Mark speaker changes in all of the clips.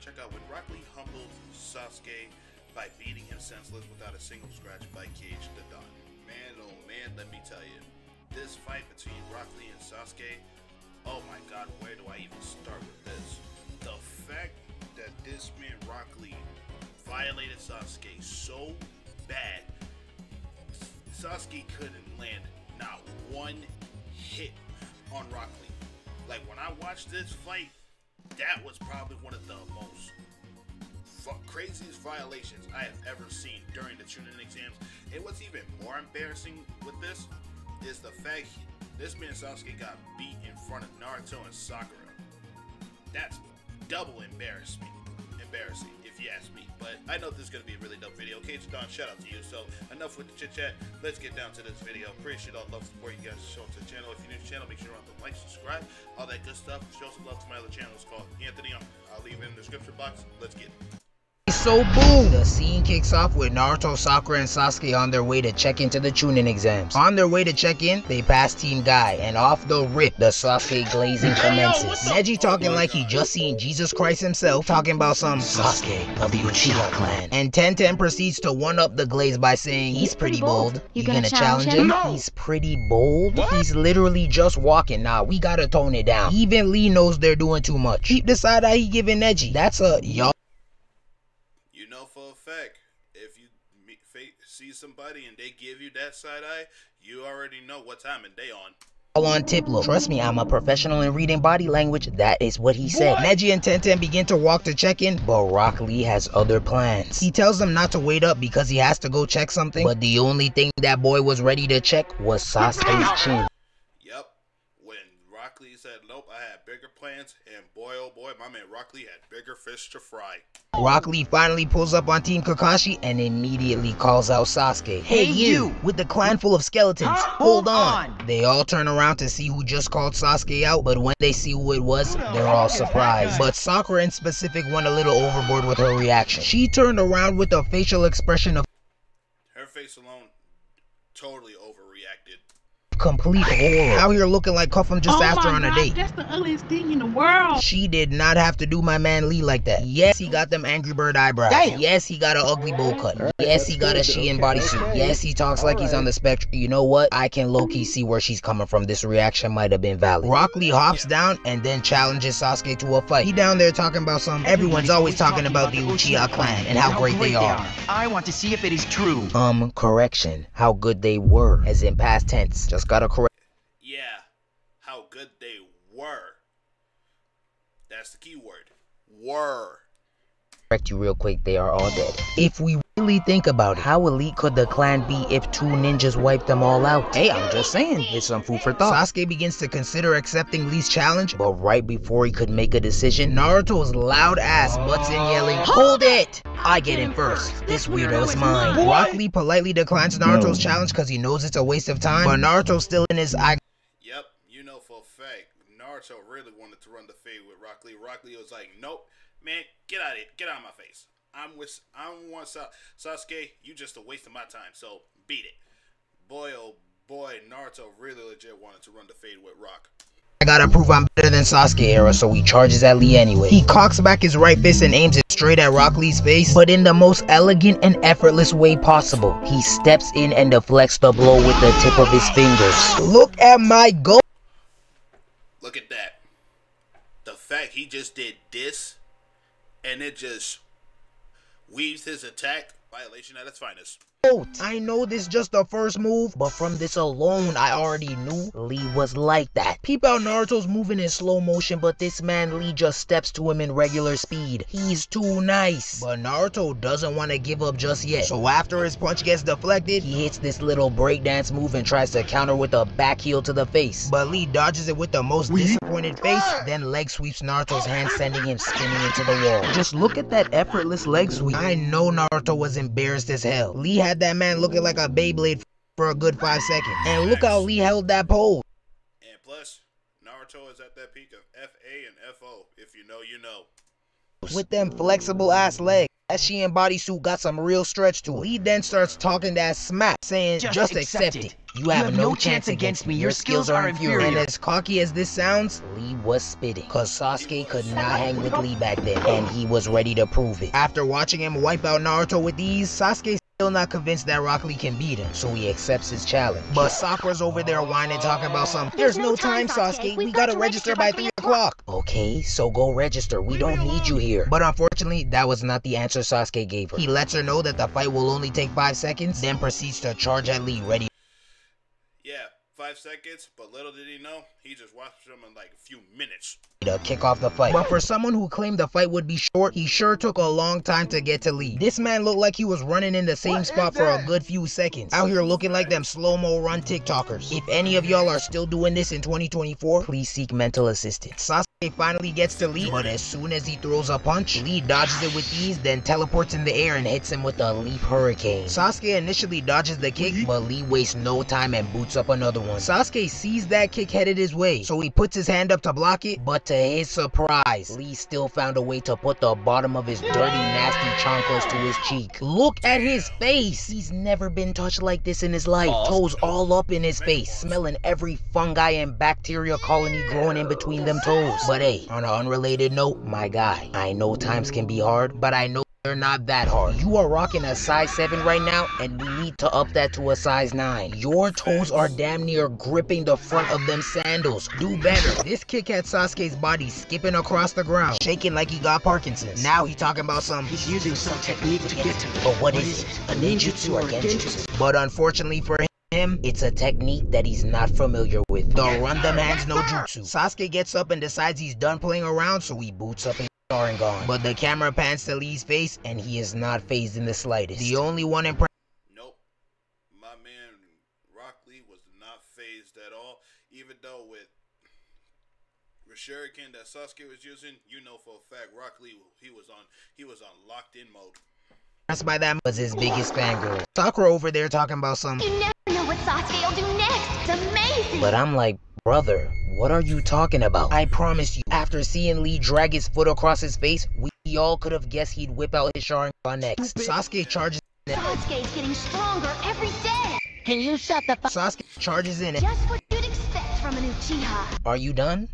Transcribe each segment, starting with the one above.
Speaker 1: check out when Rock Lee humbled Sasuke by beating him senseless without a single scratch by Cage the Dawn. Man, oh man, let me tell you, this fight between Rock Lee and Sasuke, oh my god, where do I even start with this? The fact that this man Rock Lee violated Sasuke so bad, Sasuke couldn't land not one hit on Rock Lee. Like, when I watched this fight, that was probably one of the most craziest violations I have ever seen during the Chunin exams. And what's even more embarrassing with this is the fact this man Sasuke got beat in front of Naruto and Sakura. That's double embarrassing, if you ask me. But I know this is going to be a really dope video. Cage the Dawn, shout out to you. So enough with the chit chat. Let's get down to this video. Appreciate all the love, support you guys show to the channel. If you're new to the channel, make sure to like, subscribe, all that good stuff. Show some love to my other channel. It's called Anthony. I'll leave it in the description box. Let's get it.
Speaker 2: So boom! The scene kicks off with Naruto, Sakura, and Sasuke on their way to check into the Chunin exams. On their way to check in, they pass Team Guy, and off the rip, the Sasuke glazing commences. Neji talking like he just seen Jesus Christ himself, talking about some Sasuke of the Uchiha clan. And Tenten proceeds to one-up the glaze by saying, he's pretty bold. You gonna challenge him? No. He's pretty bold? What? He's literally just walking. Nah, we gotta tone it down. Even Lee knows they're doing too much. Keep the side eye he giving Neji. That's a y'all.
Speaker 1: You know for a fact, if you see somebody and they give you that side eye, you already know what time and day on.
Speaker 2: On Tiplo. Trust me, I'm a professional in reading body language. That is what he said. What? Neji and Tenten begin to walk to check in, but Rock Lee has other plans. He tells them not to wait up because he has to go check something, but the only thing that boy was ready to check was Sasuke's chin.
Speaker 1: Yep. When Rock Lee said, nope, I had bigger plans, and boy, oh boy, my man Rock Lee had bigger fish to fry.
Speaker 2: Rock Lee finally pulls up on Team Kakashi and immediately calls out Sasuke. Hey you, with the clan full of skeletons, hold on. They all turn around to see who just called Sasuke out, but when they see who it was, they're all surprised. But Sakura in specific went a little overboard with her reaction. She turned around with a facial expression of
Speaker 1: her face alone totally overreacted.
Speaker 2: Complete horror. Out here looking like Cuff'em just after on a date.
Speaker 3: That's the ugliest thing in the world.
Speaker 2: She did not have to do my man Lee like that. Yes, he got them Angry Bird eyebrows. Damn. Yes, he got an ugly bowl cut. Yes, he got a Shein bodysuit. Yes, he talks like he's on the spectrum. You know what? I can low-key see where she's coming from. This reaction might have been valid. Rock Lee hops down and then challenges Sasuke to a fight. He down there talking about some everyone's always talking about the Uchiha clan and how great they are.
Speaker 4: I want to see if it is true.
Speaker 2: Correction. How good they were, as in past tense. Just gotta correct.
Speaker 1: Yeah, how good they were. That's the key word. Were.
Speaker 2: Correct you real quick, they are all dead. If we really think about it, how elite could the clan be if two ninjas wiped them all out? Hey, I'm just saying, it's some food for thought. Sasuke begins to consider accepting Lee's challenge, but right before he could make a decision, Naruto's loud ass butts in yelling, hold it! I get in first. This weirdo is mine. Rock Lee politely declines Naruto's challenge because he knows it's a waste of time, but Naruto's still in his eye.
Speaker 1: Yep, you know for a fact, Naruto really wanted to run the fade with Rock Lee. Rock Lee was like, nope. Man, get out of it. Get out of my face. I don't want Sasuke. You just a waste of my time. So beat it. Boy, oh boy, Naruto really legit wanted to run the fade with Rock.
Speaker 2: I gotta prove I'm better than Sasuke era, so he charges at Lee anyway. He cocks back his right fist and aims it straight at Rock Lee's face, but in the most elegant and effortless way possible. He steps in and deflects the blow with the tip of his fingers. Look at my goal.
Speaker 1: Look at that. The fact he just did this. And it just weaves his attack. Violation at its finest.
Speaker 2: I know this is just the first move, but from this alone, I already knew Lee was like that. Peep out Naruto's moving in slow motion, but this man Lee just steps to him in regular speed. He's too nice. But Naruto doesn't want to give up just yet. So after his punch gets deflected, he hits this little breakdance move and tries to counter with a back heel to the face. But Lee dodges it with the most disappointed face, then leg sweeps Naruto's hand, sending him spinning into the wall. Just look at that effortless leg sweep. I know Naruto was embarrassed as hell. Lee had that man looking like a Beyblade for a good 5 seconds. And look how Lee held that pose.
Speaker 1: And plus, Naruto is at that peak of FA and FO. If you know, you know.
Speaker 2: With them flexible ass legs. She in bodysuit got some real stretch to it. Lee then starts talking that smack, saying, just accept it. You have no chance against me. Your skills are inferior. And as cocky as this sounds, Lee was spitting. Cause Sasuke could not hang with Lee back then, and he was ready to prove it. After watching him wipe out Naruto with ease, Sasuke still not convinced that Rock Lee can beat him, so he accepts his challenge. But Sakura's over there whining, talking about something. There's no time, Sasuke. We gotta register by 3 o'clock. Okay, so go register. We don't need you here. But unfortunately, that was not the answer Sasuke gave her. He lets her know that the fight will only take 5 seconds, then proceeds to charge at Lee, ready.
Speaker 1: Yeah, 5 seconds, but little did he know, he just watched him in like a few minutes
Speaker 2: to kick off the fight. But for someone who claimed the fight would be short, he sure took a long time to get to Lee. This man looked like he was running in the same spot for a good few seconds, out here looking like them slow-mo run TikTokers. If any of y'all are still doing this in 2024, please seek mental assistance. Sasuke finally gets to Lee, but as soon as he throws a punch, Lee dodges it with ease, then teleports in the air and hits him with a leaf hurricane. Sasuke initially dodges the kick, but Lee wastes no time and boots up another one. Sasuke sees that kick headed his way, so he puts his hand up to block it, but to his surprise, Lee still found a way to put the bottom of his dirty, nasty chanclas to his cheek. Look at his face! He's never been touched like this in his life. Toes all up in his face, smelling every fungi and bacteria colony growing in between them toes. But hey, on an unrelated note, my guy, I know times can be hard, but I know they're not that hard. You are rocking a size 7 right now, and we need to up that to a size 9. Your toes are damn near gripping the front of them sandals. Do better. This kick had Sasuke's body skipping across the ground, shaking like he got Parkinson's. Now he talking about he's using some technique to get to me. But what is it? A ninjutsu or genjutsu? But unfortunately for him, it's a technique that he's not familiar with. The run them hands no jutsu. Sasuke gets up and decides he's done playing around, so he boots up his Sharingan. But the camera pans to Lee's face, and he is not fazed in the slightest. The only one impressed.
Speaker 1: Nope. My man Rock Lee was not fazed at all. Even though with Shuriken that Sasuke was using, you know for a fact Rock Lee he was on locked in mode.
Speaker 2: By that was his biggest fangirl. Sakura over there talking about some.
Speaker 5: You never know what Sasuke will do next. It's amazing.
Speaker 2: But I'm like, brother, what are you talking about? I promise you, after seeing Lee drag his foot across his face, we all could have guessed he'd whip out his Sharingan next. Sasuke charges in.
Speaker 5: Sasuke's getting stronger every day. Can you shut the fuck?
Speaker 2: Sasuke charges in.
Speaker 5: Just what you'd expect from an Uchiha.
Speaker 2: Are you done?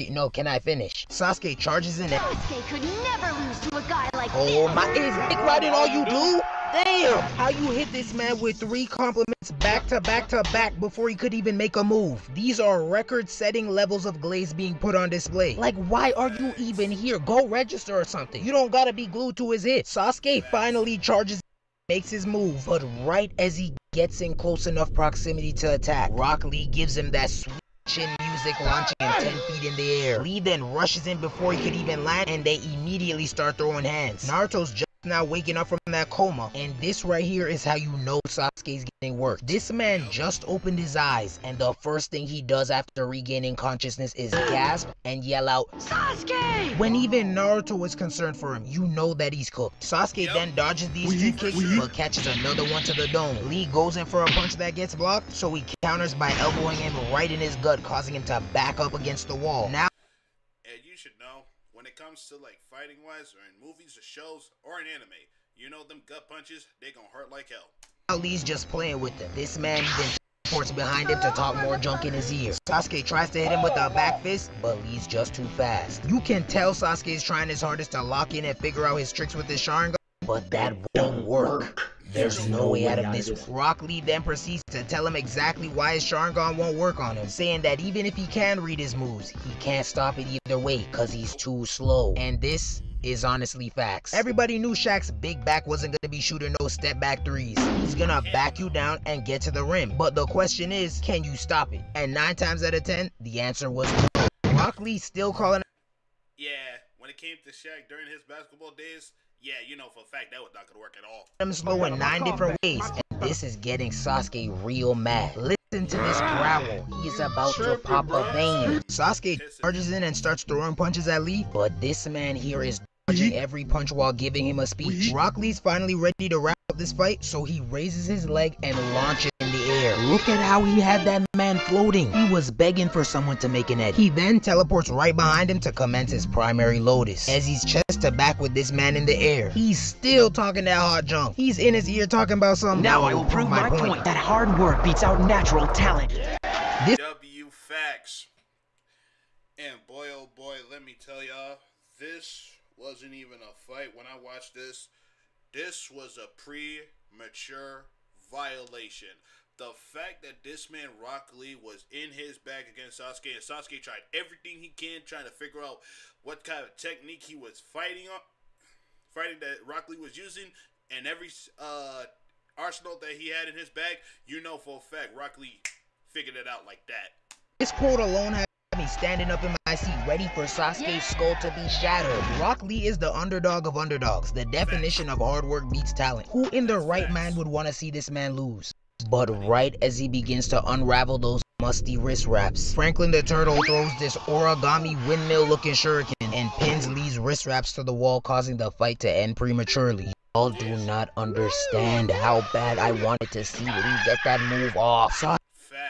Speaker 2: No, can I finish? Sasuke charges in.
Speaker 5: Sasuke could never lose to a guy like this.
Speaker 2: Oh my, is dick riding all you do? Damn! How you hit this man with 3 compliments back to back to back before he could even make a move? These are record-setting levels of glaze being put on display. Like, why are you even here? Go register or something. You don't gotta be glued to his hit. Sasuke finally charges, makes his move, but right as he gets in close enough proximity to attack, Rock Lee gives him that sweet chin music launching him 10 feet in the air. Lee then rushes in before he could even land, and they immediately start throwing hands. Naruto's just now waking up from that coma, and this right here is how you know Sasuke's getting worked. This man just opened his eyes, and the first thing he does after regaining consciousness is gasp and yell out, Sasuke! When even Naruto is concerned for him, you know that he's cooked. Sasuke then dodges these 2 kicks, but catches another one to the dome. Lee goes in for a punch that gets blocked, so he counters by elbowing him right in his gut, causing him to back up against the wall. Now,
Speaker 1: and you should know, when it comes to like fighting wise or in movies or shows or in anime, you know them gut punches, they gonna hurt like hell.
Speaker 2: Lee's just playing with them. This man then teleports behind him to talk more junk in his ear. Sasuke tries to hit him with a back fist, but Lee's just too fast. You can tell Sasuke is trying his hardest to lock in and figure out his tricks with his Sharingan, but that won't work. There's no way out of this. Rock Lee then proceeds to tell him exactly why his Sharingan won't work on him, saying that even if he can read his moves, he can't stop it either way cause he's too slow. And this is honestly facts. Everybody knew Shaq's big back wasn't gonna be shooting no step back threes. He's gonna back you down and get to the rim. But the question is, can you stop it? And 9 times out of 10, the answer was no. Rock Lee still calling.
Speaker 1: Yeah, when it came to Shaq during his basketball days, yeah, you know for a fact that was not gonna work at all.
Speaker 2: I'm slow in 9 different ways, and this is getting Sasuke real mad. Listen to this growl. He is about to pop a vein. Sasuke charges in and starts throwing punches at Lee, but this man here is dodging every punch while giving him a speech. Rock Lee's finally ready to wrap up this fight, so he raises his leg and launches in the air. Look at how he had that man floating. He was begging for someone to make an edge. He then teleports right behind him to commence his primary lotus. As he's chest to back with this man in the air, he's still talking that hot junk. He's in his ear talking about something.
Speaker 4: Now I will prove my point that hard work beats out natural talent.
Speaker 1: W facts. And boy, oh boy, let me tell y'all, this wasn't even a fight. When I watched this was a premature violation. The fact that this man Rock Lee was in his bag against Sasuke, and Sasuke tried everything he can trying to figure out what kind of technique he was fighting that Rock Lee was using, and every arsenal that he had in his bag, you know for a fact Rock Lee figured it out like that.
Speaker 2: This quote alone has me standing up in my seat, ready for Sasuke's skull to be shattered. Rock Lee is the underdog of underdogs, the definition of hard work beats talent. Who in their right mind would want to see this man lose? But right as he begins to unravel those musty wrist wraps, Franklin the Turtle throws this origami windmill looking shuriken and pins Lee's wrist wraps to the wall, causing the fight to end prematurely. Y'all do not understand how bad I wanted to see Lee get that move off.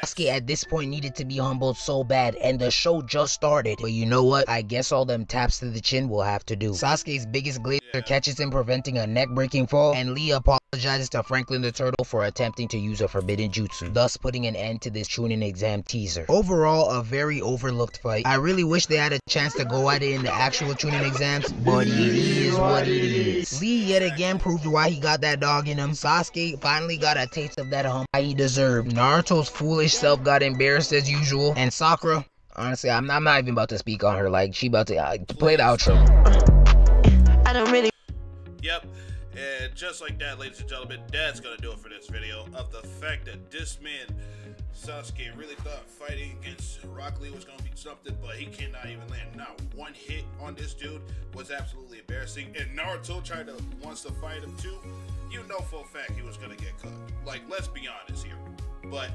Speaker 2: Sasuke at this point needed to be humbled so bad, and the show just started. But you know what? I guess all them taps to the chin will have to do. Sasuke's biggest glacier catches him, preventing a neck-breaking fall, and Lee apologizes to Franklin the Turtle for attempting to use a forbidden jutsu, thus putting an end to this Chunin exam teaser. Overall, a very overlooked fight. I really wish they had a chance to go at it in the actual Chunin exams, but it is what it is. Lee yet again proved why he got that dog in him. Sasuke finally got a taste of that hump he deserved. Naruto's foolish self got embarrassed as usual, and Sakura, honestly, I'm not even about to speak on her. Like, she about to play the outro.
Speaker 5: I don't really.
Speaker 1: Yep, and just like that, ladies and gentlemen, that's gonna do it for this video of the fact that this man Sasuke really thought fighting against Rock Lee was gonna be something, but he cannot even land not one hit on this dude. Was absolutely embarrassing. And Naruto wants to fight him too. You know for a fact he was gonna get cut. Like, let's be honest here. But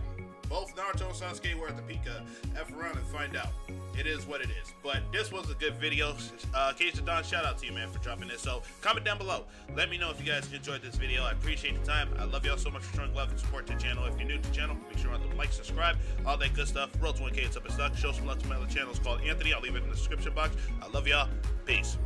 Speaker 1: both Naruto and Sasuke were at the peak of F around and find out. It is what it is. But this was a good video. Cage the Don, shout out to you, man, for dropping this. So comment down below. Let me know if you guys enjoyed this video. I appreciate the time. I love y'all so much for showing love and support to the channel. If you're new to the channel, make sure to like, subscribe, all that good stuff. Road to 1K, it's up and stuck. Show some love to my other channel. It's called Anthony. I'll leave it in the description box. I love y'all. Peace.